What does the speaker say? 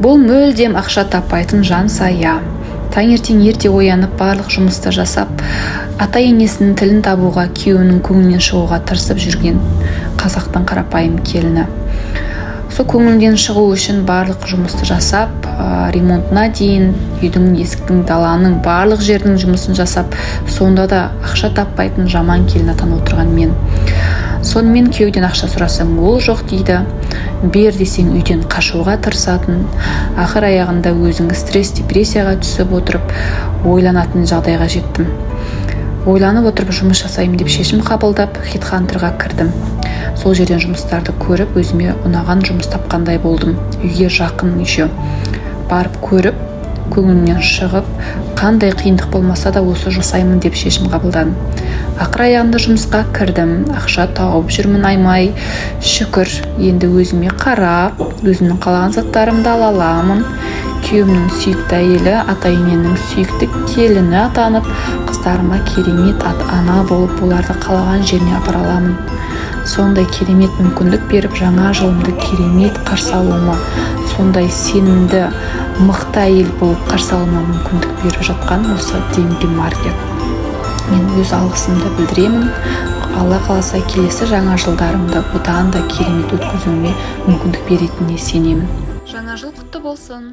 Бұл мүлдем ақша таппайтын жан сая. Таңертең ерте оянып барлық жұмысты жасап, ата-енесінің тілін табуға, күйеуінің көңілінен шығуға тырысып жүрген қазақтың қарапайым келіні. Сол көңілден шығу үшін барлық жұмысты жасап, ремонтына дейін, үйдің, есіктің, даланың, барлық жердің жұмысын жасап, сонда да ақша таппайтын жаман келін атанып отырған мен. Сонымен күйеуден ақша сұрасаң, ол жоқ дейді. Бер десең үйден қашуға тырысатын, ақыр аяғында өзіңі стресс, депрессияға түсіп отырып, ойланатын жағдайға жеттім. Ойланып отырып жұмыс жасаймын деп шешім қабылдап, HeadHunter'ға кірдім. Сол жерден жұмыстарды көріп, өзіме ұнаған жұмыс тапқандай болдым. Үйге жақын еще барып көріп, көңілімнен шығып, қандай қиындық болмаса да осы жасаймын деп шешім қабылдадым. Ақыр аяғында жұмысқа кірдім, ақша тауып жүрмін аймай. Шүкір, енді өзіме қарап, өзімнің қалаған заттарымды ала аламын. Күйеуімнің сүйікті әйелі, ата-енемнің сүйікті келіні атанып, қыздарыма керемет ана болып, оларды қалаған жеріне апара аламын. Сондай керемет мүмкіндік беріп, жаңа жылымды керемет қарсы алуыма, сондай сенімді, мықты әйел болып қарсы алуыма мүмкіндік беріп жатқан осы DMG Market. Мен өз алғысымды білдіремін. Алла қаласа келесі жаңа жылдарымды одан да керемет өткізуіме мүмкіндік беретініне сенемін. Жаңа жыл құтты болсын.